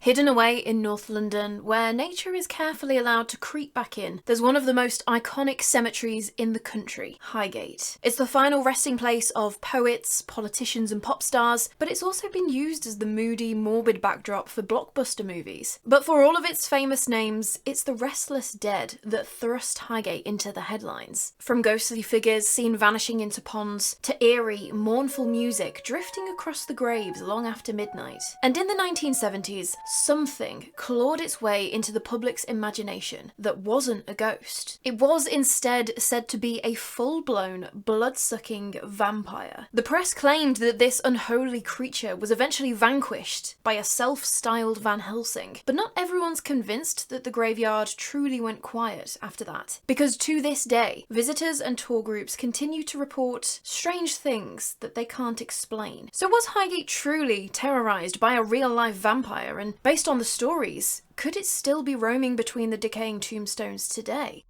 Hidden away in North London, where nature is carefully allowed to creep back in, there's one of the most iconic cemeteries in the country, Highgate. It's the final resting place of poets, politicians and pop stars, but it's also been used as the moody, morbid backdrop for blockbuster movies. But for all of its famous names, it's the restless dead that thrust Highgate into the headlines. From ghostly figures seen vanishing into ponds, to eerie, mournful music drifting across the graves long after midnight. And in the 1970s, something clawed its way into the public's imagination that wasn't a ghost. It was instead said to be a full-blown, blood-sucking vampire. The press claimed that this unholy creature was eventually vanquished by a self-styled Van Helsing, but not everyone's convinced that the graveyard truly went quiet after that, because to this day, visitors and tour groups continue to report strange things that they can't explain. So was Highgate truly terrorised by a real-life vampire, and based on the stories, could it still be roaming between the decaying tombstones today?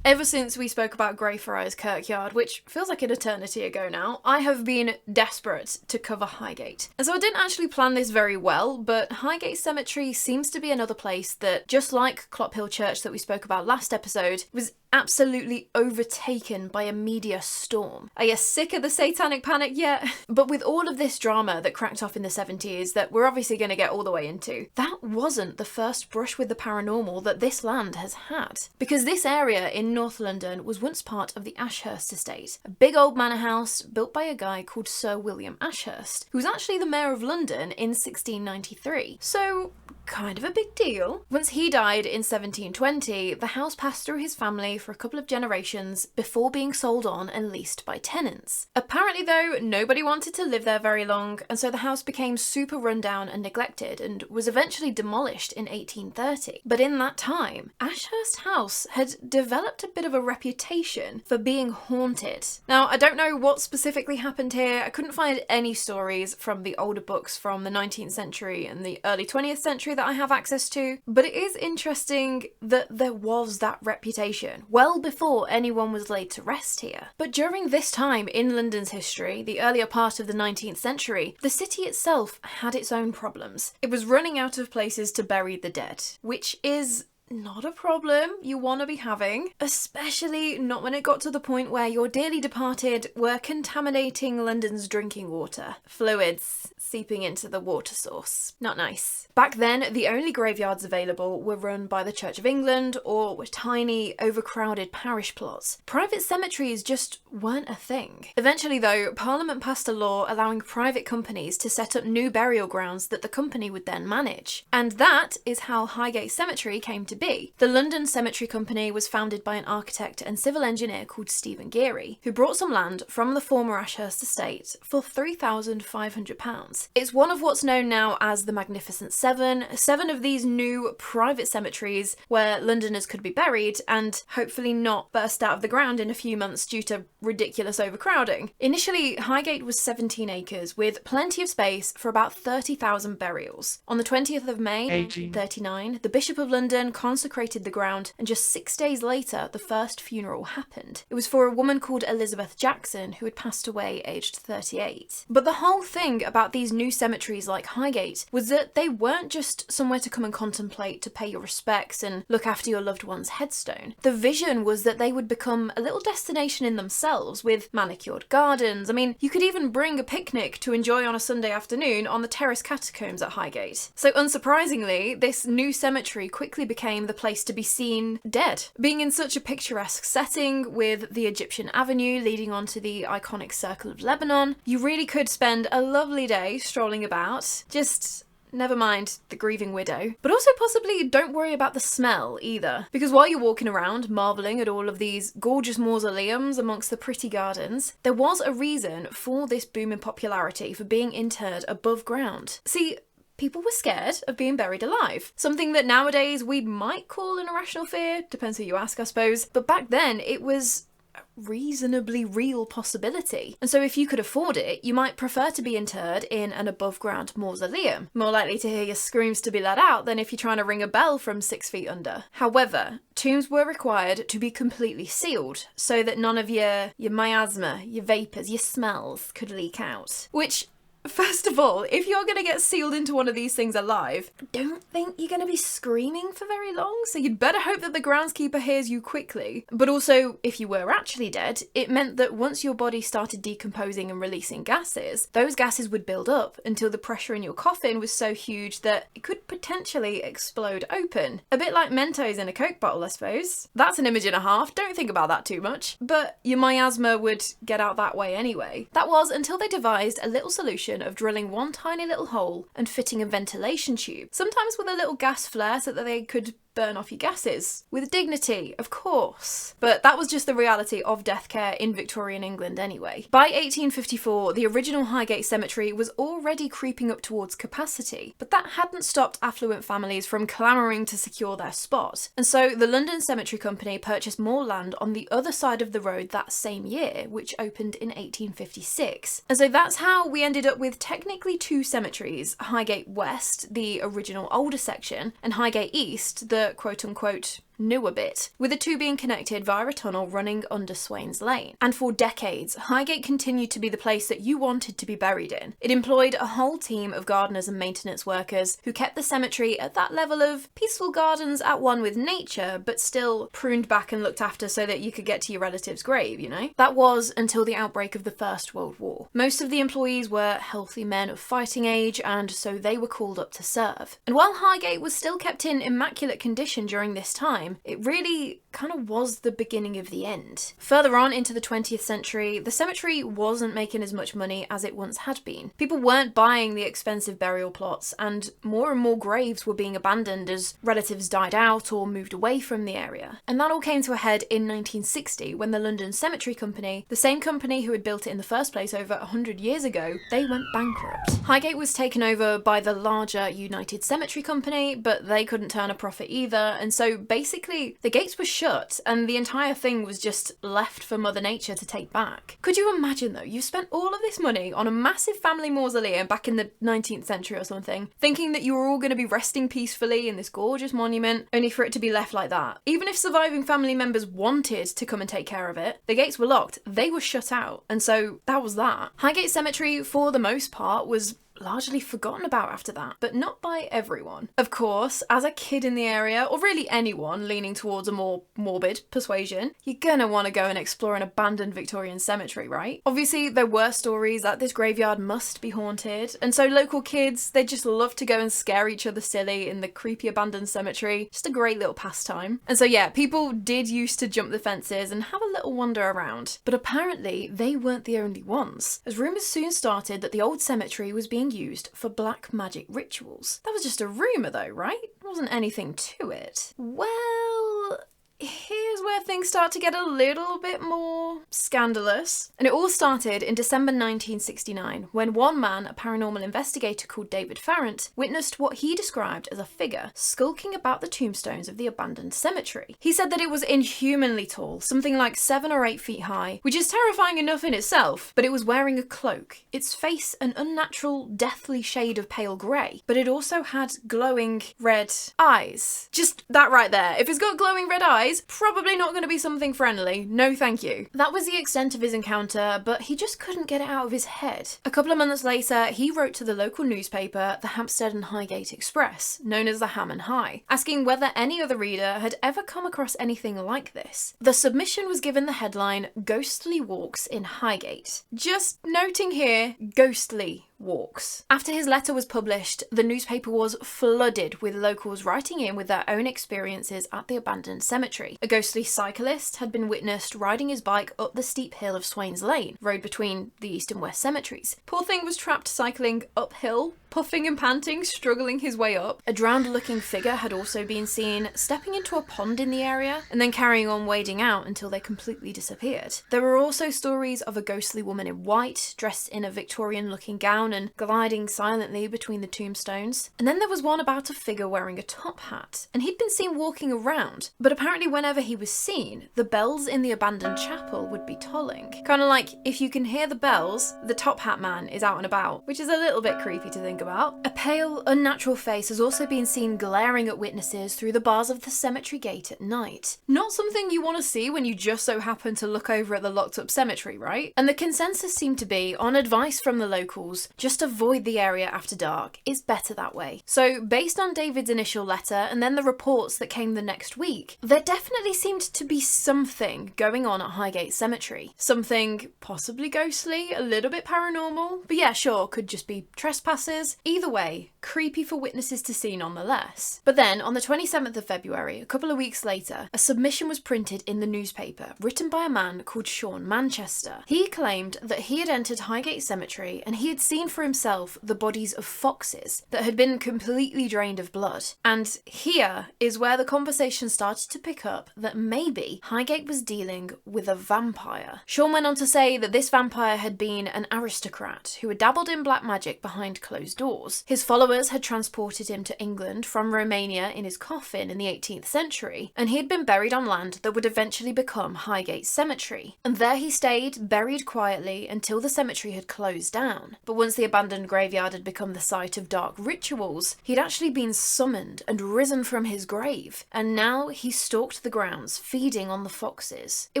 Ever since we spoke about Greyfriars Kirkyard, which feels like an eternity ago now, I have been desperate to cover Highgate. And so I didn't actually plan this very well, but Highgate Cemetery seems to be another place that, just like Clophill Church that we spoke about last episode, was absolutely overtaken by a media storm. Are you sick of the Satanic panic yet? But with all of this drama that cracked off in the 70s that we're obviously going to get all the way into, that wasn't the first brush with the paranormal that this land has had. Because this area in North London was once part of the Ashurst estate, a big old manor house built by a guy called Sir William Ashurst, who was actually the Mayor of London in 1693. So, kind of a big deal. Once he died in 1720, the house passed through his family for a couple of generations before being sold on and leased by tenants. Apparently though, nobody wanted to live there very long, and so the house became super rundown and neglected and was eventually demolished in 1830. But in that time, Ashurst House had developed a bit of a reputation for being haunted. Now, I don't know what specifically happened here. I couldn't find any stories from the older books from the 19th century and the early 20th century that I have access to, but it is interesting that there was that reputation well before anyone was laid to rest here. But during this time in London's history, the earlier part of the 19th century, the city itself had its own problems. It was running out of places to bury the dead, which is not a problem you want to be having, especially not when it got to the point where your dearly departed were contaminating London's drinking water. Fluids seeping into the water source. Not nice. Back then, the only graveyards available were run by the Church of England or were tiny, overcrowded parish plots. Private cemeteries just weren't a thing. Eventually though, Parliament passed a law allowing private companies to set up new burial grounds that the company would then manage. And that is how Highgate Cemetery came to be. The London Cemetery Company was founded by an architect and civil engineer called Stephen Geary, who brought some land from the former Ashurst estate for £3,500. It's one of what's known now as the Magnificent Seven of these new private cemeteries where Londoners could be buried and hopefully not burst out of the ground in a few months due to ridiculous overcrowding. Initially, Highgate was 17 acres with plenty of space for about 30,000 burials. On the 20th of May 1839, the Bishop of London consecrated the ground, and just 6 days later the first funeral happened. It was for a woman called Elizabeth Jackson who had passed away aged 38. But the whole thing about these new cemeteries like Highgate was that they weren't just somewhere to come and contemplate, to pay your respects and look after your loved one's headstone. The vision was that they would become a little destination in themselves with manicured gardens. I mean, you could even bring a picnic to enjoy on a Sunday afternoon on the terrace catacombs at Highgate. So unsurprisingly, this new cemetery quickly became the place to be seen dead. Being in such a picturesque setting with the Egyptian Avenue leading onto the iconic Circle of Lebanon, you really could spend a lovely day strolling about, just never mind the grieving widow. But also possibly don't worry about the smell either, because while you're walking around marvelling at all of these gorgeous mausoleums amongst the pretty gardens, there was a reason for this boom in popularity for being interred above ground. See, people were scared of being buried alive. Something that nowadays we might call an irrational fear, depends who you ask I suppose, but back then it was a reasonably real possibility. And so if you could afford it, you might prefer to be interred in an above-ground mausoleum. More likely to hear your screams to be let out than if you're trying to ring a bell from 6 feet under. However, tombs were required to be completely sealed so that none of your miasma, your vapours, your smells could leak out. Which, first of all, if you're going to get sealed into one of these things alive, I don't think you're going to be screaming for very long, so you'd better hope that the groundskeeper hears you quickly. But also, if you were actually dead, it meant that once your body started decomposing and releasing gases, those gases would build up until the pressure in your coffin was so huge that it could potentially explode open. A bit like Mentos in a Coke bottle, I suppose. That's an image and a half, don't think about that too much. But your miasma would get out that way anyway. That was until they devised a little solution of drilling one tiny little hole and fitting a ventilation tube, sometimes with a little gas flare so that they could burn off your gases. With dignity, of course. But that was just the reality of death care in Victorian England anyway. By 1854, the original Highgate Cemetery was already creeping up towards capacity, but that hadn't stopped affluent families from clamouring to secure their spot. And so the London Cemetery Company purchased more land on the other side of the road that same year, which opened in 1856. And so that's how we ended up with technically two cemeteries, Highgate West, the original older section, and Highgate East, the quote-unquote newer bit, with the two being connected via a tunnel running under Swains Lane. And for decades, Highgate continued to be the place that you wanted to be buried in. It employed a whole team of gardeners and maintenance workers who kept the cemetery at that level of peaceful gardens at one with nature, but still pruned back and looked after so that you could get to your relative's grave, you know? That was until the outbreak of the First World War. Most of the employees were healthy men of fighting age, and so they were called up to serve. And while Highgate was still kept in immaculate condition during this time, it really kind of was the beginning of the end. Further on into the 20th century, the cemetery wasn't making as much money as it once had been. People weren't buying the expensive burial plots, and more graves were being abandoned as relatives died out or moved away from the area. And that all came to a head in 1960 when the London Cemetery Company, the same company who had built it in the first place over 100 years ago, they went bankrupt. Highgate was taken over by the larger United Cemetery Company, but they couldn't turn a profit either, and so basically the gates were shut and the entire thing was just left for Mother Nature to take back. Could you imagine though, you've spent all of this money on a massive family mausoleum back in the 19th century or something, thinking that you were all going to be resting peacefully in this gorgeous monument, only for it to be left like that. Even if surviving family members wanted to come and take care of it, the gates were locked, they were shut out, and so that was that. Highgate Cemetery, for the most part, was largely forgotten about after that, but not by everyone. Of course, as a kid in the area, or really anyone leaning towards a more morbid persuasion, you're gonna want to go and explore an abandoned Victorian cemetery, right? Obviously, there were stories that this graveyard must be haunted, and so local kids, they just love to go and scare each other silly in the creepy abandoned cemetery. Just a great little pastime. And so yeah, people did used to jump the fences and have a little wander around, but apparently they weren't the only ones, as rumours soon started that the old cemetery was being used for black magic rituals. That was just a rumour though, right? There wasn't anything to it. Well, here's where things start to get a little bit more scandalous. And it all started in December 1969 when one man, a paranormal investigator called David Farrant, witnessed what he described as a figure skulking about the tombstones of the abandoned cemetery. He said that it was inhumanly tall, something like 7 or 8 feet high, which is terrifying enough in itself, but it was wearing a cloak. Its face an unnatural, deathly shade of pale grey, but it also had glowing red eyes. Just that right there. If it's got glowing red eyes, probably not going to be something friendly. No thank you. That was the extent of his encounter, but he just couldn't get it out of his head. A couple of months later, he wrote to the local newspaper, the Hampstead and Highgate Express, known as the Ham and High, asking whether any other reader had ever come across anything like this. The submission was given the headline, "Ghostly Walks in Highgate." Just noting here, ghostly walks. After his letter was published, the newspaper was flooded with locals writing in with their own experiences at the abandoned cemetery. A ghostly cyclist had been witnessed riding his bike up the steep hill of Swains Lane, road between the east and west cemeteries. Poor thing was trapped cycling uphill puffing and panting, struggling his way up. A drowned-looking figure had also been seen stepping into a pond in the area and then carrying on wading out until they completely disappeared. There were also stories of a ghostly woman in white, dressed in a Victorian-looking gown and gliding silently between the tombstones. And then there was one about a figure wearing a top hat, and he'd been seen walking around, but apparently whenever he was seen, the bells in the abandoned chapel would be tolling. Kind of like, if you can hear the bells, the top hat man is out and about, which is a little bit creepy to think about. A pale, unnatural face has also been seen glaring at witnesses through the bars of the cemetery gate at night. Not something you want to see when you just so happen to look over at the locked up cemetery, right? And the consensus seemed to be, on advice from the locals, just avoid the area after dark. It's better that way. So based on David's initial letter and then the reports that came the next week, there definitely seemed to be something going on at Highgate Cemetery. Something possibly ghostly, a little bit paranormal, but yeah, sure, could just be trespassers. Either way, creepy for witnesses to see nonetheless. But then, on the 27th of February, a couple of weeks later, a submission was printed in the newspaper, written by a man called Seán Manchester. He claimed that he had entered Highgate Cemetery and he had seen for himself the bodies of foxes that had been completely drained of blood. And here is where the conversation started to pick up that maybe Highgate was dealing with a vampire. Seán went on to say that this vampire had been an aristocrat who had dabbled in black magic behind closed doors. His followers had transported him to England from Romania in his coffin in the 18th century, and he had been buried on land that would eventually become Highgate Cemetery. And there he stayed, buried quietly, until the cemetery had closed down. But once the abandoned graveyard had become the site of dark rituals, he'd actually been summoned and risen from his grave, and now he stalked the grounds, feeding on the foxes. It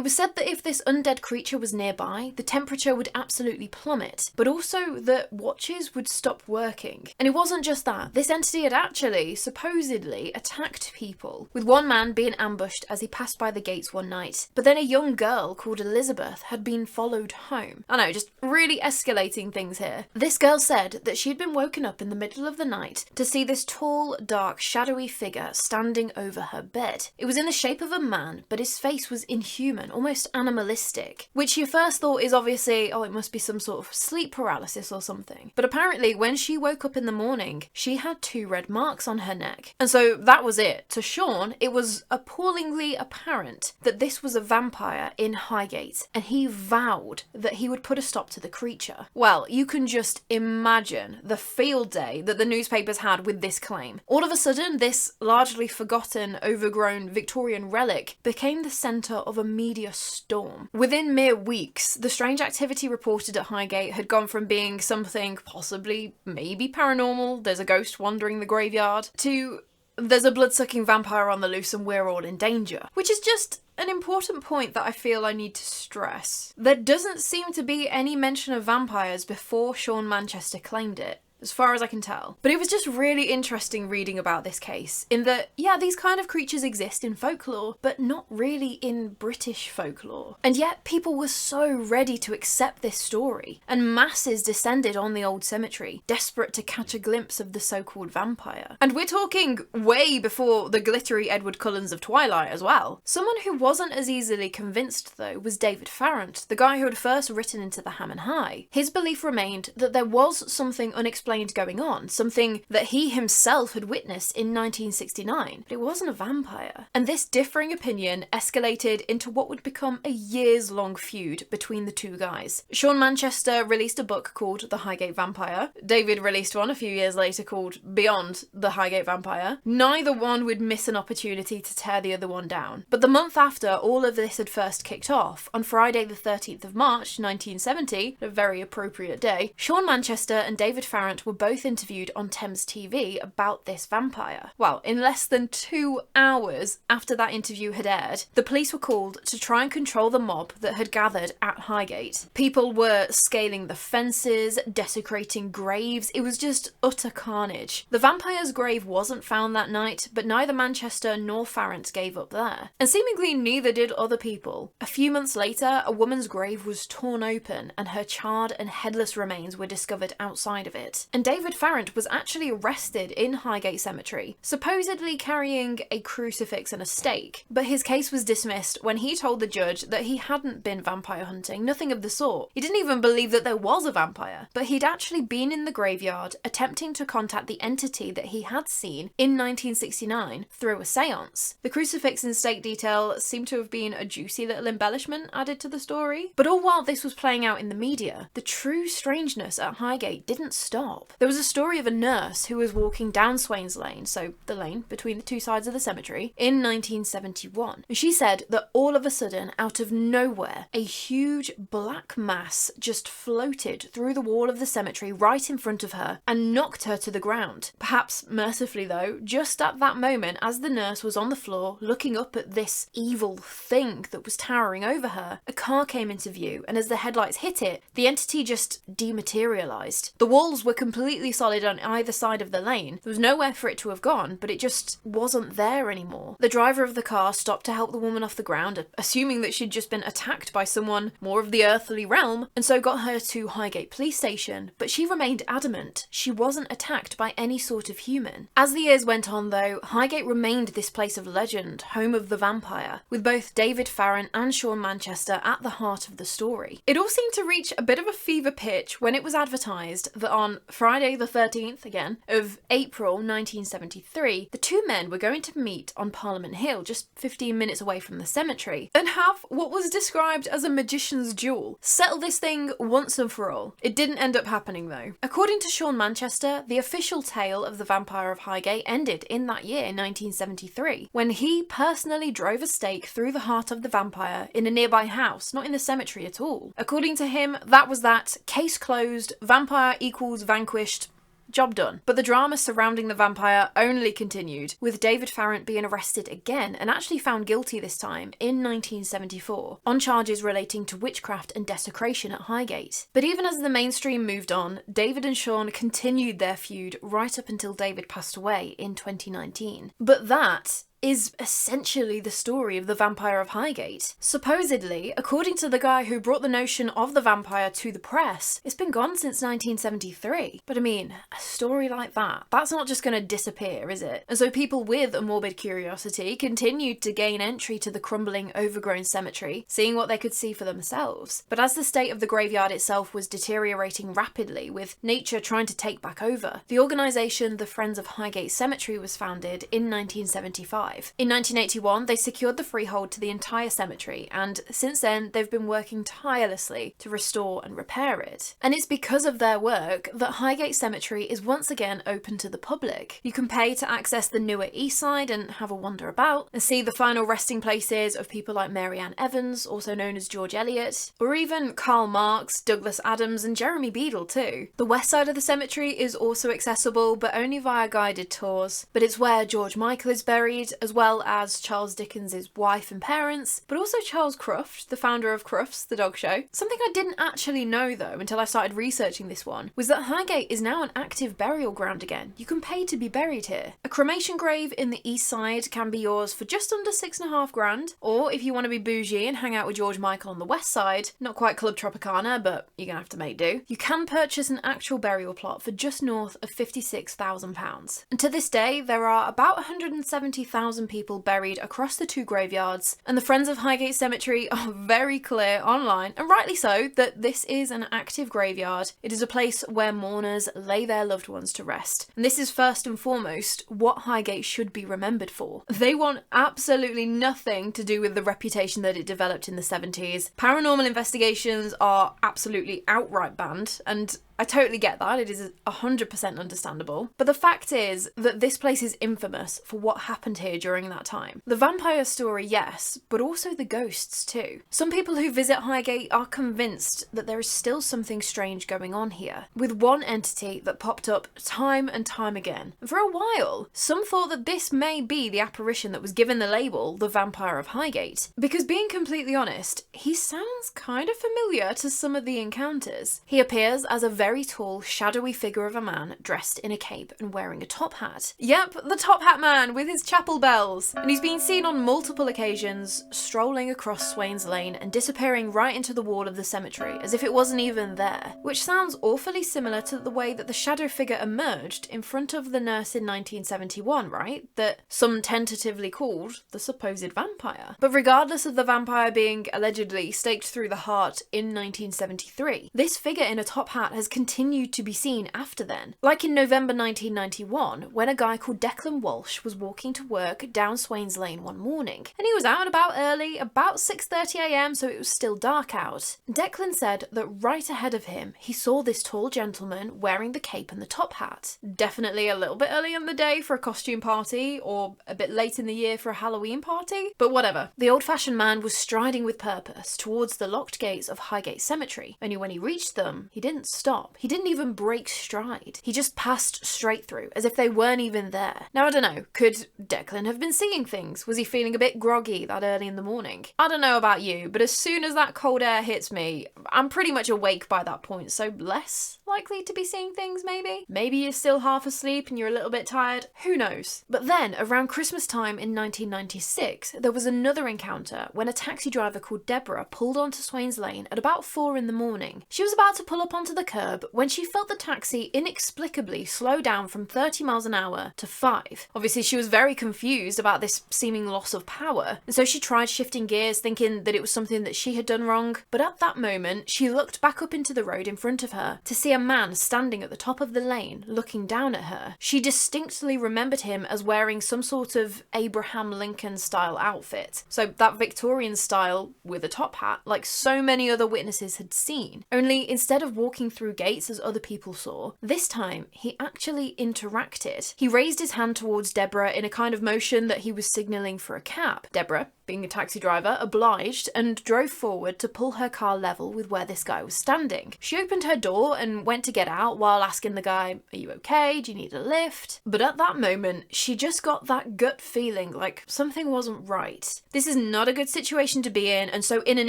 was said that if this undead creature was nearby, the temperature would absolutely plummet, but also that watches would stop working. And it wasn't just that, this entity had actually, supposedly, attacked people, with one man being ambushed as he passed by the gates one night, but then a young girl called Elizabeth had been followed home. I know, just really escalating things here. This girl said that she'd been woken up in the middle of the night to see this tall, dark, shadowy figure standing over her bed. It was in the shape of a man, but his face was inhuman, almost animalistic, which you first thought is obviously, oh, it must be some sort of sleep paralysis or something. But apparently, when she woke up in the morning, she had 2 red marks on her neck. And so that was it. To Seán, it was appallingly apparent that this was a vampire in Highgate, and he vowed that he would put a stop to the creature. Well, you can just imagine the field day that the newspapers had with this claim. All of a sudden, this largely forgotten, overgrown Victorian relic became the centre of a media storm. Within mere weeks, the strange activity reported at Highgate had gone from being something possibly, maybe paranormal, there's a ghost wandering the graveyard, to there's a blood-sucking vampire on the loose and we're all in danger. Which is just an important point that I feel I need to stress. There doesn't seem to be any mention of vampires before Seán Manchester claimed it, as far as I can tell. But it was just really interesting reading about this case, in that, yeah, these kind of creatures exist in folklore, but not really in British folklore. And yet people were so ready to accept this story, and masses descended on the old cemetery, desperate to catch a glimpse of the so-called vampire. And we're talking way before the glittery Edward Cullens of Twilight as well. Someone who wasn't as easily convinced, though, was David Farrant, the guy who had first written into the Ham and High. His belief remained that there was something unexplained going on, something that he himself had witnessed in 1969, but it wasn't a vampire. And this differing opinion escalated into what would become a years-long feud between the two guys. Seán Manchester released a book called The Highgate Vampire. David released one a few years later called Beyond the Highgate Vampire. Neither one would miss an opportunity to tear the other one down. But the month after all of this had first kicked off, on Friday the 13th of March 1970, a very appropriate day, Seán Manchester and David Farrant were both interviewed on Thames TV about this vampire. Well, in less than 2 hours after that interview had aired, the police were called to try and control the mob that had gathered at Highgate. People were scaling the fences, desecrating graves. It was just utter carnage. The vampire's grave wasn't found that night, but neither Manchester nor Farrant gave up there. And seemingly neither did other people. A few months later, a woman's grave was torn open and her charred and headless remains were discovered outside of it. Farrant. And David Farrant was actually arrested in Highgate Cemetery, supposedly carrying a crucifix and a stake, but his case was dismissed when he told the judge that he hadn't been vampire hunting, nothing of the sort. He didn't even believe that there was a vampire, but he'd actually been in the graveyard attempting to contact the entity that he had seen in 1969 through a seance. The crucifix and stake detail seemed to have been a juicy little embellishment added to the story, but all while this was playing out in the media, the true strangeness at Highgate didn't stop. There was a story of a nurse who was walking down Swains Lane, so the lane between the two sides of the cemetery, in 1971. And she said that all of a sudden, out of nowhere, a huge black mass just floated through the wall of the cemetery right in front of her and knocked her to the ground. Perhaps mercifully though, just at that moment, as the nurse was on the floor looking up at this evil thing that was towering over her, a car came into view, and as the headlights hit it, the entity just dematerialised. The walls were completely solid on either side of the lane. There was nowhere for it to have gone, but it just wasn't there anymore. The driver of the car stopped to help the woman off the ground, assuming that she'd just been attacked by someone more of the earthly realm, and so got her to Highgate Police Station, but she remained adamant she wasn't attacked by any sort of human. As the years went on though, Highgate remained this place of legend, home of the vampire, with both David Farrant and Seán Manchester at the heart of the story. It all seemed to reach a bit of a fever pitch when it was advertised that on Friday the 13th, again, of April 1973, the two men were going to meet on Parliament Hill, just 15 minutes away from the cemetery, and have what was described as a magician's duel. Settle this thing once and for all. It didn't end up happening though. According to Seán Manchester, the official tale of the Vampire of Highgate ended in that year, 1973, when he personally drove a stake through the heart of the vampire in a nearby house, not in the cemetery at all. According to him, that was that. Case closed, vampire equals vanquished, job done. But the drama surrounding the vampire only continued, with David Farrant being arrested again and actually found guilty this time in 1974 on charges relating to witchcraft and desecration at Highgate. But even as the mainstream moved on, David and Seán continued their feud right up until David passed away in 2019. But that is essentially the story of the Vampire of Highgate. Supposedly, according to the guy who brought the notion of the vampire to the press, it's been gone since 1973. But I mean, a story like that, that's not just going to disappear, is it? And so people with a morbid curiosity continued to gain entry to the crumbling, overgrown cemetery, seeing what they could see for themselves. But as the state of the graveyard itself was deteriorating rapidly, with nature trying to take back over, the organisation the Friends of Highgate Cemetery was founded in 1975. In 1981, they secured the freehold to the entire cemetery, and since then, they've been working tirelessly to restore and repair it. And it's because of their work that Highgate Cemetery is once again open to the public. You can pay to access the newer east side and have a wander about, and see the final resting places of people like Mary Ann Evans, also known as George Eliot, or even Karl Marx, Douglas Adams, and Jeremy Beadle too. The west side of the cemetery is also accessible, but only via guided tours, but it's where George Michael is buried, as well as Charles Dickens' wife and parents, but also Charles Cruft, the founder of Crufts, the dog show. Something I didn't actually know though until I started researching this one was that Highgate is now an active burial ground again. You can pay to be buried here. A cremation grave in the east side can be yours for just under $6,500, or if you want to be bougie and hang out with George Michael on the west side, not quite Club Tropicana, but you're gonna have to make do, you can purchase an actual burial plot for just north of £56,000. And to this day, there are about 170,000 people buried across the two graveyards, and the Friends of Highgate Cemetery are very clear online, and rightly so, that this is an active graveyard. It is a place where mourners lay their loved ones to rest, and this is first and foremost what Highgate should be remembered for. They want absolutely nothing to do with the reputation that it developed in the 70s. Paranormal investigations are absolutely outright banned, and I totally get that, it is 100% understandable. But the fact is that this place is infamous for what happened here during that time. The vampire story, yes, but also the ghosts too. Some people who visit Highgate are convinced that there is still something strange going on here, with one entity that popped up time and time again. And for a while, some thought that this may be the apparition that was given the label the Vampire of Highgate. Because being completely honest, he sounds kind of familiar to some of the encounters. He appears as a very tall, shadowy figure of a man dressed in a cape and wearing a top hat. Yep, the top hat man with his chapel bells. And he's been seen on multiple occasions strolling across Swains Lane and disappearing right into the wall of the cemetery as if it wasn't even there, which sounds awfully similar to the way that the shadow figure emerged in front of the nurse in 1971, right? That some tentatively called the supposed vampire. But regardless of the vampire being allegedly staked through the heart in 1973, this figure in a top hat has continued to be seen after then. Like in November 1991, when a guy called Declan Walsh was walking to work down Swains Lane one morning, and he was out and about early, about 6:30 AM, so it was still dark out. Declan said that right ahead of him, he saw this tall gentleman wearing the cape and the top hat. Definitely a little bit early in the day for a costume party, or a bit late in the year for a Halloween party, but whatever. The old-fashioned man was striding with purpose towards the locked gates of Highgate Cemetery, only when he reached them, he didn't stop. He didn't even break stride. He just passed straight through, as if they weren't even there. Now, I don't know, could Declan have been seeing things? Was he feeling a bit groggy that early in the morning? I don't know about you, but as soon as that cold air hits me, I'm pretty much awake by that point, so less likely to be seeing things maybe? Maybe you're still half asleep and you're a little bit tired, who knows? But then, around Christmas time in 1996, there was another encounter when a taxi driver called Deborah pulled onto Swains Lane at about 4 in the morning. She was about to pull up onto the curb when she felt the taxi inexplicably slow down from 30 miles an hour to 5. Obviously, she was very confused about this seeming loss of power, and so she tried shifting gears, thinking that it was something that she had done wrong. But at that moment, she looked back up into the road in front of her to see a man standing at the top of the lane, looking down at her. She distinctly remembered him as wearing some sort of Abraham Lincoln style outfit. So that Victorian style with a top hat, like so many other witnesses had seen. Only instead of walking through gates as other people saw, this time he actually interacted. He raised his hand towards Deborah in a kind of motion that he was signalling for a cab. Deborah, being a taxi driver, obliged and drove forward to pull her car level with where this guy was standing. She opened her door and went to get out while asking the guy, "Are you okay? Do you need a lift?" But at that moment, she just got that gut feeling like something wasn't right. This is not a good situation to be in, and so in an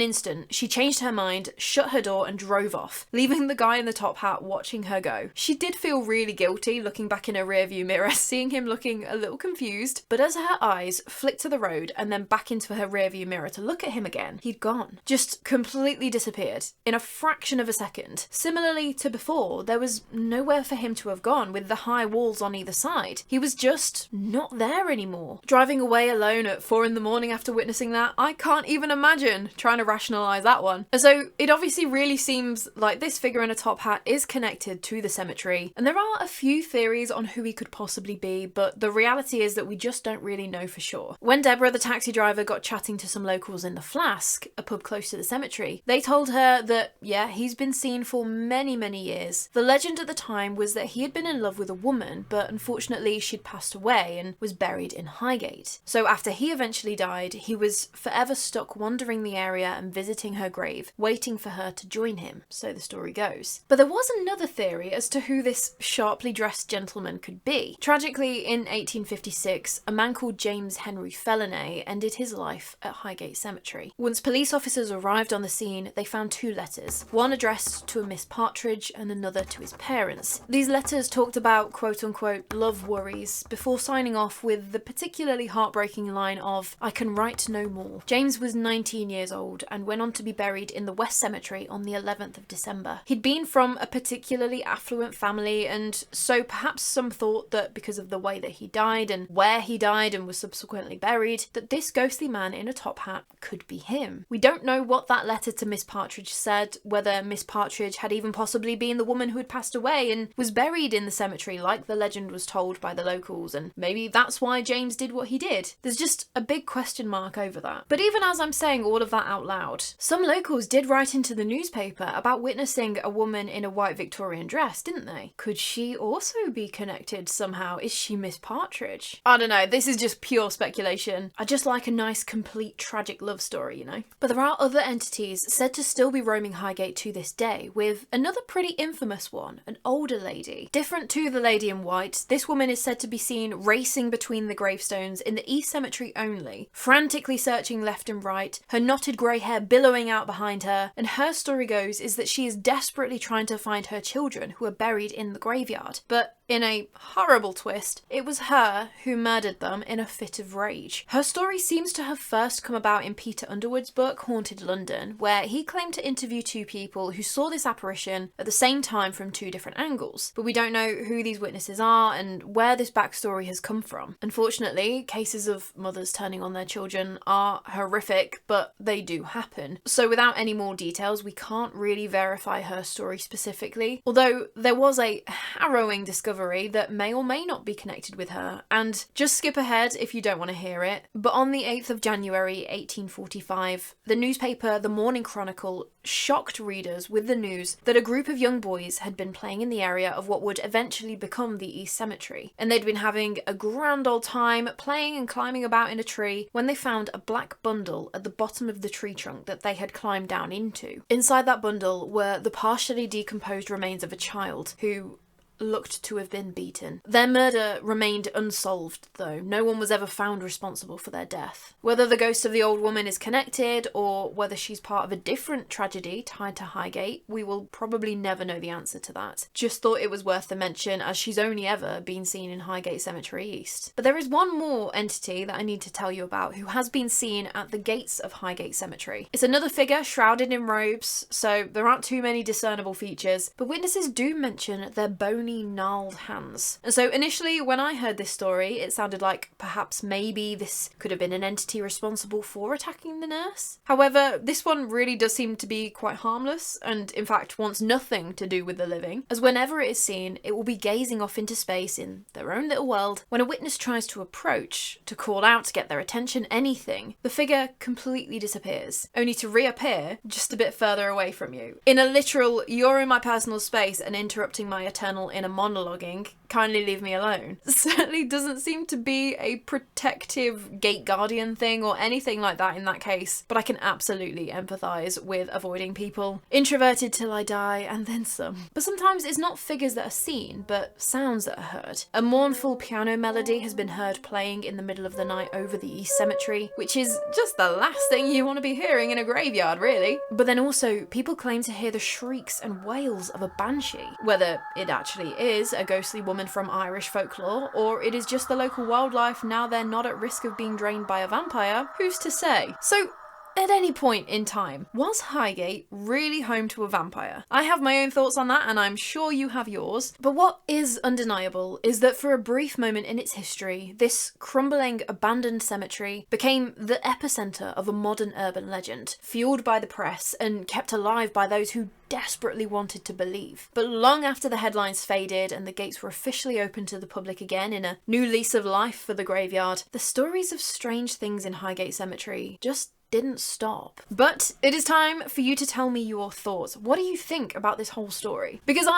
instant, she changed her mind, shut her door and drove off, leaving the guy in the top hat watching her go. She did feel really guilty looking back in her rearview mirror, seeing him looking a little confused, but as her eyes flicked to the road and then back into her rearview mirror to look at him again, he'd gone. Just completely disappeared in a fraction of a second. Similarly to before, there was nowhere for him to have gone with the high walls on either side. He was just not there anymore. Driving away alone at 4 in the morning after witnessing that, I can't even imagine trying to rationalise that one. And so it obviously really seems like this figure in a top hat is connected to the cemetery, and there are a few theories on who he could possibly be, but the reality is that we just don't really know for sure. When Deborah, the taxi driver, got chatting to some locals in the Flask, a pub close to the cemetery, they told her that, yeah, he's been seen for many, many years. The legend at the time was that he had been in love with a woman, but unfortunately she'd passed away and was buried in Highgate. So after he eventually died, he was forever stuck wandering the area and visiting her grave, waiting for her to join him, so the story goes. But there was another theory as to who this sharply dressed gentleman could be. Tragically, in 1856, a man called James Henry Fellinay ended his life at Highgate Cemetery. Once police officers arrived on the scene, they found 2 letters, one addressed to a Miss Partridge and another to his parents. These letters talked about quote-unquote love worries before signing off with the particularly heartbreaking line of, "I can write no more." James was 19 years old and went on to be buried in the West Cemetery on the 11th of December. He'd been from a particularly affluent family, and so perhaps some thought that because of the way that he died and where he died and was subsequently buried, that this ghostly man in a top hat could be him. We don't know what that letter to Miss Partridge said, whether Miss Partridge had even possibly been the woman who had passed away and was buried in the cemetery like the legend was told by the locals, and maybe that's why James did what he did. There's just a big question mark over that. But even as I'm saying all of that out loud, some locals did write into the newspaper about witnessing a woman in a white Victorian dress, didn't they? Could she also be connected somehow? Is she Miss Partridge? I don't know, this is just pure speculation. I just like a nice this complete tragic love story, you know? But there are other entities said to still be roaming Highgate to this day, with another pretty infamous one, an older lady. Different to the lady in white, this woman is said to be seen racing between the gravestones in the East Cemetery only, frantically searching left and right, her knotted grey hair billowing out behind her, and her story goes is that she is desperately trying to find her children who are buried in the graveyard. But in a horrible twist, it was her who murdered them in a fit of rage. Her story seems to have first come about in Peter Underwood's book Haunted London, where he claimed to interview two people who saw this apparition at the same time from two different angles. But we don't know who these witnesses are and where this backstory has come from. Unfortunately, cases of mothers turning on their children are horrific, but they do happen. So without any more details, we can't really verify her story specifically, although there was a harrowing discovery that may or may not be connected with her. And just skip ahead if you don't want to hear it, but on the 8th of January 1845, the newspaper The Morning Chronicle shocked readers with the news that a group of young boys had been playing in the area of what would eventually become the East Cemetery, and they'd been having a grand old time playing and climbing about in a tree when they found a black bundle at the bottom of the tree trunk that they had climbed down into. Inside that bundle were the partially decomposed remains of a child who looked to have been beaten. Their murder remained unsolved, though. No one was ever found responsible for their death. Whether the ghost of the old woman is connected, or whether she's part of a different tragedy tied to Highgate, we will probably never know the answer to that. Just thought it was worth the mention, as she's only ever been seen in Highgate Cemetery East. But there is one more entity that I need to tell you about who has been seen at the gates of Highgate Cemetery. It's another figure shrouded in robes, so there aren't too many discernible features, but witnesses do mention their bony, gnarled hands. And so initially when I heard this story, it sounded like perhaps maybe this could have been an entity responsible for attacking the nurse. However, this one really does seem to be quite harmless, and in fact wants nothing to do with the living, as whenever it is seen, it will be gazing off into space in their own little world. When a witness tries to approach, to call out, to get their attention, anything, the figure completely disappears, only to reappear just a bit further away from you. In a literal, you're in my personal space and interrupting my eternal inner monologuing, kindly leave me alone. Certainly doesn't seem to be a protective gate guardian thing or anything like that in that case, but I can absolutely empathise with avoiding people. Introverted till I die, and then some. But sometimes it's not figures that are seen, but sounds that are heard. A mournful piano melody has been heard playing in the middle of the night over the East Cemetery, which is just the last thing you want to be hearing in a graveyard, really. But then also, people claim to hear the shrieks and wails of a banshee. Whether it actually is a ghostly woman from Irish folklore, or it is just the local wildlife now they're not at risk of being drained by a vampire, who's to say? So, at any point in time, was Highgate really home to a vampire? I have my own thoughts on that, and I'm sure you have yours, but what is undeniable is that for a brief moment in its history, this crumbling, abandoned cemetery became the epicenter of a modern urban legend, fueled by the press and kept alive by those who desperately wanted to believe. But long after the headlines faded and the gates were officially opened to the public again in a new lease of life for the graveyard, the stories of strange things in Highgate Cemetery just didn't stop. But it is time for you to tell me your thoughts. What do you think about this whole story? Because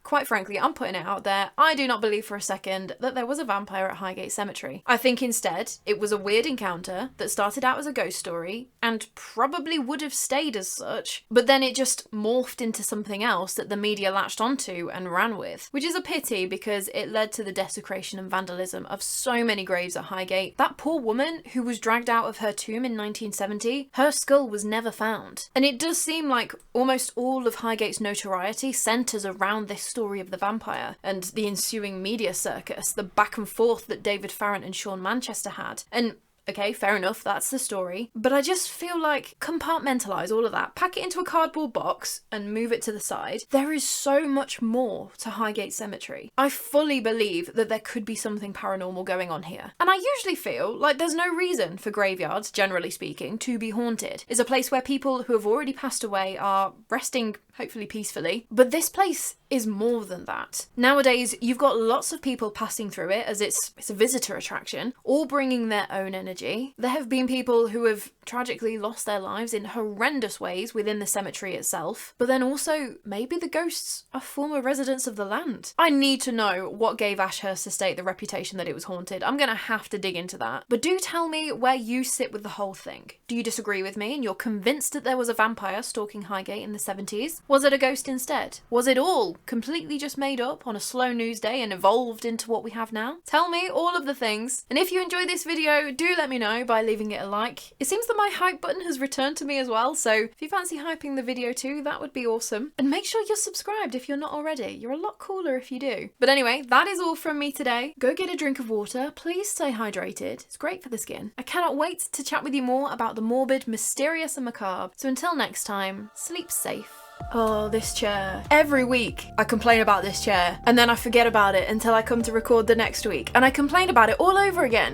quite frankly, I'm putting it out there, I do not believe for a second that there was a vampire at Highgate Cemetery. I think instead it was a weird encounter that started out as a ghost story and probably would have stayed as such, but then it just morphed into something else that the media latched onto and ran with, which is a pity because it led to the desecration and vandalism of so many graves at Highgate. That poor woman who was dragged out of her tomb in 1970, her skull was never found. And it does seem like almost all of Highgate's notoriety centres around this story of the vampire and the ensuing media circus, the back and forth that David Farrant and Seán Manchester had. And okay, fair enough, that's the story. But I just feel like compartmentalise all of that, pack it into a cardboard box and move it to the side. There is so much more to Highgate Cemetery. I fully believe that there could be something paranormal going on here. And I usually feel like there's no reason for graveyards, generally speaking, to be haunted. It's a place where people who have already passed away are resting, hopefully peacefully. But this place is more than that. Nowadays, you've got lots of people passing through it as it's a visitor attraction, all bringing their own energy energy. There have been people who have tragically lost their lives in horrendous ways within the cemetery itself, but then also maybe the ghosts are former residents of the land. I need to know what gave Ashurst Estate the reputation that it was haunted. I'm gonna have to dig into that. But do tell me where you sit with the whole thing. Do you disagree with me and you're convinced that there was a vampire stalking Highgate in the 70s? Was it a ghost instead? Was it all completely just made up on a slow news day and evolved into what we have now? Tell me all of the things. And if you enjoyed this video, do let me know by leaving it a like. It seems that my hype button has returned to me as well, so if you fancy hyping the video too, that would be awesome. And make sure you're subscribed if you're not already. You're a lot cooler if you do. But anyway, that is all from me today. Go get a drink of water. Please stay hydrated. It's great for the skin. I cannot wait to chat with you more about the morbid, mysterious and macabre. So until next time, sleep safe. Oh, this chair. Every week I complain about this chair and then I forget about it until I come to record the next week and I complain about it all over again.